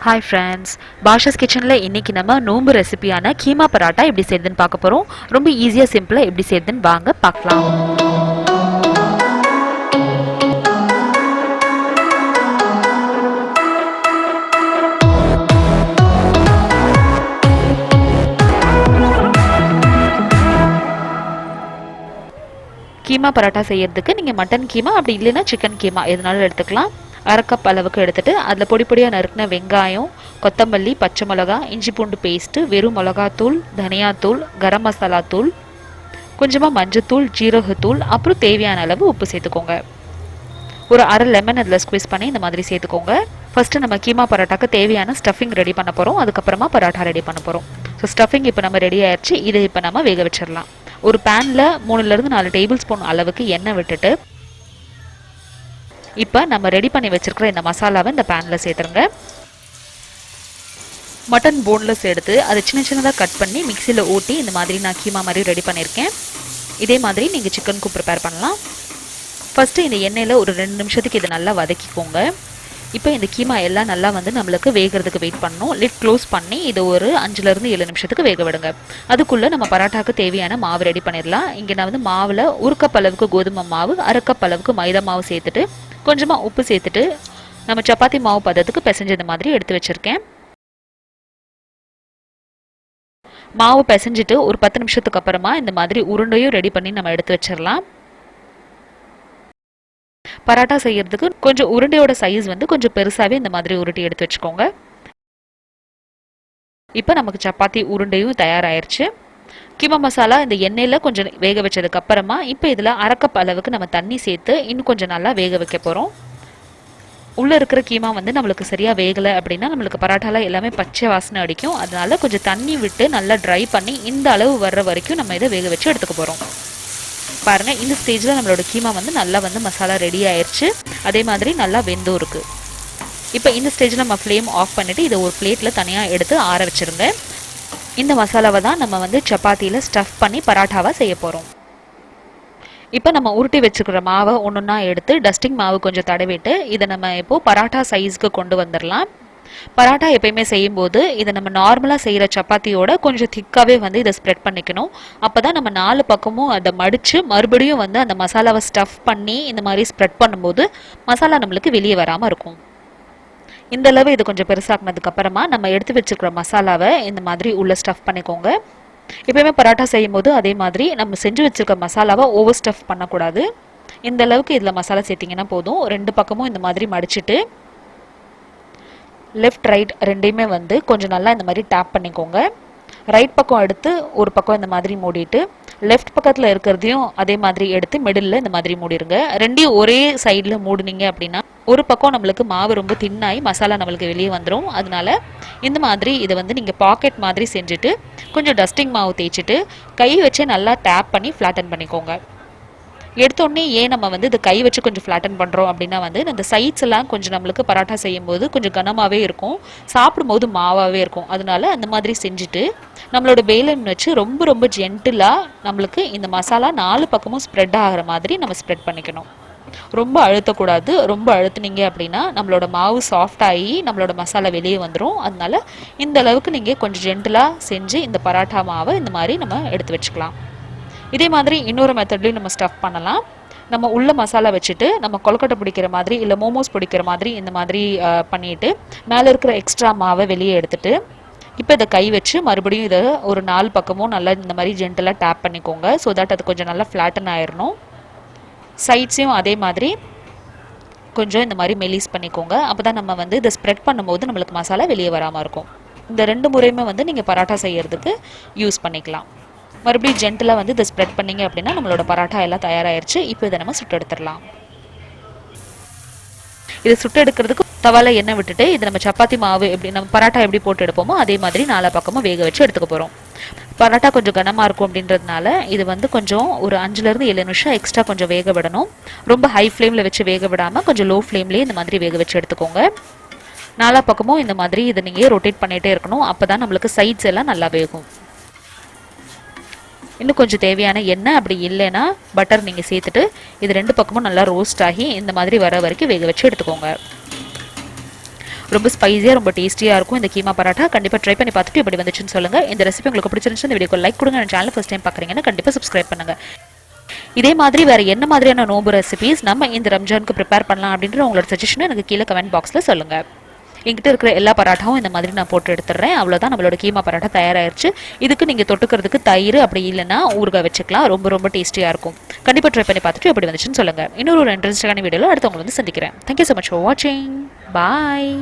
Hi friends, Basha's கிச்சனில் இன்றைக்கி நம்ம நோம்பு ரெசிபியான கீமா பராட்டா எப்படி செய்யுதுன்னு பார்க்க போகிறோம். ரொம்ப ஈஸியாக சிம்பிளாக எப்படி செய்யுதுன்னு வாங்க பார்க்கலாம். கீமா பராட்டா செய்யறதுக்கு நீங்கள் மட்டன் கீமா அப்படி இல்லைன்னா சிக்கன் கீமா எதுனாலும் எடுத்துக்கலாம். அரை கப் அளவுக்கு எடுத்துட்டு அதில் பொடி பொடியாக நறுக்கின வெங்காயம், கொத்தமல்லி, பச்சை மிளகா, இஞ்சி பூண்டு பேஸ்ட்டு, வெறும் மிளகாத்தூள், தனியாத்தூள், கரம் மசாலா தூள், கொஞ்சமாக மஞ்சத்தூள், ஜீரகத்தூள், அப்புறம் தேவையான அளவு உப்பு சேர்த்துக்கோங்க. ஒரு அரை லெமன் அதில் ஸ்குவீஸ் பண்ணி இந்த மாதிரி சேர்த்துக்கோங்க. ஃபஸ்ட்டு நம்ம கீமா பரோட்டாக்கு தேவையான ஸ்டஃபிங் ரெடி பண்ண போகிறோம். அதுக்கப்புறமா பரோட்டா ரெடி பண்ண போகிறோம். ஸோ ஸ்டஃபிங் இப்போ நம்ம ரெடி ஆயிடுச்சு. இதை இப்போ நம்ம வேக வச்சிடலாம். ஒரு பேனில் 3-4 டேபிள் ஸ்பூன் அளவுக்கு எண்ணெய் விட்டுட்டு இப்போ நம்ம ரெடி பண்ணி வச்சிருக்கிற இந்த மசாலாவை இந்த பேனில் சேர்த்துருங்க. மட்டன் போன்லெஸ் எடுத்து அதை சின்ன சின்னதாக கட் பண்ணி மிக்சியில் ஊட்டி இந்த மாதிரி நான் கீமா மாதிரி ரெடி பண்ணியிருக்கேன். இதே மாதிரி நீங்கள் சிக்கனுக்கும் ப்ரிப்பேர் பண்ணலாம். ஃபஸ்ட்டு இந்த எண்ணெயில் ஒரு 2 நிமிஷத்துக்கு இதை நல்லா வதக்கிக்கோங்க. இப்போ இந்த கீமா எல்லாம் நல்லா நம்மளுக்கு வேகிறதுக்கு வெயிட் பண்ணணும். லிட் க்ளோஸ் பண்ணி இதை ஒரு 5-7 நிமிஷத்துக்கு வேக விடுங்க. அதுக்குள்ளே நம்ம பராட்டாவுக்கு தேவையான மாவு ரெடி பண்ணிடலாம். இங்கே நான் மாவில் 1 கப் அளவுக்கு கோதுமை மாவு, அரை கப் அளவுக்கு மைதா மாவு சேர்த்துட்டு கொஞ்சமாக உப்பு சேர்த்துட்டு நம்ம சப்பாத்தி மாவு பதத்துக்கு பிசைஞ்சது மாதிரி எடுத்து வச்சுருக்கேன். மாவு பிசைஞ்சிட்டு ஒரு 10 நிமிஷத்துக்கு அப்புறமா இந்த மாதிரி உருண்டையும் ரெடி பண்ணி நம்ம எடுத்து வச்சிடலாம். பராட்டா செய்யறதுக்கு கொஞ்சம் உருண்டையோட சைஸ் கொஞ்சம் பெருசாகவே இந்த மாதிரி உருட்டி எடுத்து வச்சுக்கோங்க. இப்போ நமக்கு சப்பாத்தி உருண்டையும் தயாராகிருச்சு. கீமா மசாலா இந்த எண்ணெயில் கொஞ்சம் வேக வச்சதுக்கு அப்புறமா இப்போ இதில் அரை கப் அளவுக்கு நம்ம தண்ணி சேர்த்து இன்னும் கொஞ்சம் நல்லா வேக வைக்க போகிறோம். உள்ளே இருக்கிற கீமா நம்மளுக்கு சரியாக வேகலை அப்படின்னா நம்மளுக்கு பராட்டால எல்லாமே பச்சை வாசனை அடிக்கும். அதனால கொஞ்சம் தண்ணி விட்டு நல்லா ட்ரை பண்ணி இந்த அளவு வர்ற வரைக்கும் நம்ம இதை வேக வச்சு எடுத்துக்க போகிறோம். பாருங்கள், இந்த ஸ்டேஜில் நம்மளோட கீமா நல்லா மசாலா ரெடி ஆயிடுச்சு. அதே மாதிரி நல்லா வெந்தும் இருக்குது. இப்போ இந்த ஸ்டேஜில் நம்ம ஃப்ளேம் ஆஃப் பண்ணிவிட்டு இதை ஒரு பிளேட்டில் தனியாக எடுத்து ஆற வச்சுருங்க. இந்த மசாலாவை தான் நம்ம சப்பாத்தியில் ஸ்டஃப் பண்ணி பராட்டாவாக செய்ய போகிறோம். இப்போ நம்ம உருட்டி வச்சுக்கிற மாவை ஒன்றுன்னா எடுத்து டஸ்டிங் மாவு கொஞ்சம் தடவிட்டு இதை நம்ம இப்போது பராட்டா சைஸ்க்கு கொண்டு வந்துடலாம். பராட்டா எப்பயுமே செய்யும்போது இதை நம்ம நார்மலாக செய்கிற சப்பாத்தியோட கொஞ்சம் திக்காகவே இதை ஸ்ப்ரெட் பண்ணிக்கணும். அப்போ தான் நம்ம 4 பக்கமும் அதை மடித்து மறுபடியும் அந்த மசாலாவை ஸ்டஃப் பண்ணி இந்த மாதிரி ஸ்ப்ரெட் பண்ணும்போது மசாலா நம்மளுக்கு வெளியே வராமல் இருக்கும். இந்த அளவு இது கொஞ்சம் பெருசாக்குனதுக்கு அப்புறமா நம்ம எடுத்து வச்சுக்கிற மசாலாவை இந்த மாதிரி உள்ள ஸ்டஃப் பண்ணிக்கோங்க. எப்பயுமே பராட்டா செய்யும் போது அதே மாதிரி நம்ம செஞ்சு வச்சுருக்க மசாலாவை ஓவர் ஸ்டஃப் பண்ணக்கூடாது. இந்த அளவுக்கு இதில் மசாலா சேர்த்திங்கன்னா போதும். 2 பக்கமும் இந்த மாதிரி மடிச்சுட்டு லெஃப்ட் ரைட் ரெண்டையுமே கொஞ்சம் நல்லா இந்த மாதிரி டேப் பண்ணிக்கோங்க. ரைட் பக்கம் எடுத்து ஒரு பக்கம் இந்த மாதிரி மூடிட்டு லெஃப்ட் பக்கத்தில் இருக்கிறதையும் அதே மாதிரி எடுத்து மிடில் இந்த மாதிரி மூடிடுங்க. ரெண்டையும் ஒரே சைடில் மூடினீங்க அப்படின்னா ஒரு பக்கம் நம்மளுக்கு மாவு ரொம்ப தின்னாகி மசாலா நம்மளுக்கு வெளியே வந்துடும். அதனால இந்த மாதிரி இதை நீங்கள் பாக்கெட் மாதிரி செஞ்சுட்டு கொஞ்சம் டஸ்டிங் மாவு தேய்ச்சிட்டு கை வச்சு நல்லா டேப் பண்ணி ஃப்ளாட்டன் பண்ணிக்கோங்க. எடுத்தோடனே ஏன் நம்ம இது கை வச்சு கொஞ்சம் ஃப்ளாட்டன் பண்ணுறோம் அப்படின்னா இந்த சைட்ஸ் எல்லாம் கொஞ்சம் நம்மளுக்கு பராட்டா செய்யும் போது கொஞ்சம் கனமாகவே இருக்கும், சாப்பிடும்போது மாவாகவே இருக்கும். அதனால அந்த மாதிரி செஞ்சுட்டு நம்மளோட வேலைன்னு வச்சு ரொம்ப ரொம்ப ஜென்டிலாக நம்மளுக்கு இந்த மசாலா 4 பக்கமும் ஸ்ப்ரெட் ஆகிற மாதிரி நம்ம ஸ்ப்ரெட் பண்ணிக்கணும். ரொம்ப அழுத்தக்கூடாது. ரொம்ப அழுத்துனீங்க அப்படின்னா நம்மளோட மாவு சாஃப்டாகி நம்மளோட மசாலா வெளியே வந்துடும். அதனால இந்த அளவுக்கு நீங்கள் கொஞ்சம் ஜென்டிலாக செஞ்சு இந்த பராட்டா மாவை இந்த மாதிரி நம்ம எடுத்து வச்சுக்கலாம். இதே மாதிரி இன்னொரு மெத்தட்லையும் நம்ம ஸ்டஃப் பண்ணலாம். நம்ம உள்ள மசாலா வச்சுட்டு நம்ம கொழுக்கட்டை பிடிக்கிற மாதிரி இல்லை மோமோஸ் பிடிக்கிற மாதிரி இந்த மாதிரி பண்ணிவிட்டு மேலே இருக்கிற எக்ஸ்ட்ரா மாவை வெளியே எடுத்துட்டு இப்போ இதை கை வச்சு மறுபடியும் இதை ஒரு 4 பக்கமும் நல்லா இந்த மாதிரி ஜென்டலாக டேப் பண்ணிக்கோங்க. ஸோ தட் அது கொஞ்சம் நல்லா ஃப்ளாட்டன் ஆயிடணும். சைட்ஸையும் அதே மாதிரி கொஞ்சம் இந்த மாதிரி மெலிஸ் பண்ணிக்கோங்க. அப்போ தான் நம்ம இதை ஸ்ப்ரெட் பண்ணும்போது நம்மளுக்கு மசாலா வெளியே வராமல் இருக்கும். இந்த 2 முறையுமே நீங்கள் பராட்டா செய்யறதுக்கு யூஸ் பண்ணிக்கலாம். மறுபடியும் ஜென்டலாக இதை ஸ்ப்ரெட் பண்ணிங்க அப்படின்னா நம்மளோட பராட்டா எல்லாம் தயாராகிடுச்சு. இப்போ இதை நம்ம சுட்டு எடுத்துடலாம். இதை சுட்டு எடுக்கிறதுக்கு தவால எண்ணெய் விட்டுட்டு இது நம்ம சப்பாத்தி மாவு எப்படி நம்ம பராட்டா எப்படி போட்டு எடுப்போமோ அதே மாதிரி 4 பக்கமும் வேக வச்சு எடுத்துக்க போகிறோம். பராட்டா கொஞ்சம் கனமாக இருக்கும் அப்படின்றதுனால இது கொஞ்சம் ஒரு 5-7 நிமிஷம் எக்ஸ்ட்ரா கொஞ்சம் வேக விடணும். ரொம்ப ஹை ஃப்ளேமில் வச்சு வேக விடாமல் கொஞ்சம் லோ ஃப்ளேம்லேயே இந்த மாதிரி வேக வச்சு எடுத்துக்கோங்க. 4 பக்கமும் இந்த மாதிரி இதை நீங்கள் ரொட்டேட் பண்ணிகிட்டே இருக்கணும். அப்போ தான் நம்மளுக்கு சைட்ஸ் எல்லாம் நல்லா வேகும். இன்னும் கொஞ்சம் தேவையான எண்ணெய் அப்படி இல்லைன்னா பட்டர் நீங்கள் சேர்த்துட்டு இது 2 பக்கமும் நல்லா ரோஸ்ட் ஆகி இந்த மாதிரி வர வரைக்கும் வேக வச்சு எடுத்துக்கோங்க. ரொம்ப ஸ்பைஸியாக ரொம்ப டேஸ்டியாக இருக்கும் இந்த கீமா பராட்டா. கண்டிப்பாக ட்ரை பண்ணி பார்த்துட்டு எப்படி வந்துச்சுன்னு சொல்லுங்கள். இந்த ரெசிபி உங்களுக்கு பிடிச்சிருந்துச்சு இந்த வீடியோக்கு லைக் கொடுங்க. சேனல் ஃபர்ஸ்ட் டைம் பார்க்குறீங்கன்னா கண்டிப்பாக சப்ஸ்கிரைப் பண்ணுங்கள். இதே மாதிரி வேறு என்ன மாதிரியான நோம்பு ரெசிபிஸ் நம்ம இந்த ரம்ஜானுக்கு ப்ரிப்பேர் பண்ணலாம் அப்படின்ற உங்களோட சஜஷனை எனக்கு கீழே கமெண்ட் பாக்ஸில் சொல்லுங்கள். என்கிட்ட இருக்கிற எல்லா பராட்டாவும் இந்த மாதிரி நான் போட்டு எடுத்துடுறேன். அவ்வளோதான், நம்மளோட கீமா பராட்டா தயாராகிடுச்சு. இதுக்கு நீங்கள் தொட்டுக்கிறதுக்கு தயிர் அப்படி இல்லைன்னா ஊறுகாய் வச்சுக்கலாம். ரொம்ப ரொம்ப டேஸ்டியாக இருக்கும். கண்டிப்பாக ட்ரை பண்ணி பார்த்துட்டு எப்படி வந்துச்சுன்னு சொல்லுங்கள். இன்னொரு இன்ட்ரெஸ்டான வீடியோவில் அடுத்தவங்களை வந்து சந்திக்கிறேன். தேங்க்யூ ஸோ மச் ஃபார் வாட்சிங். பாய்.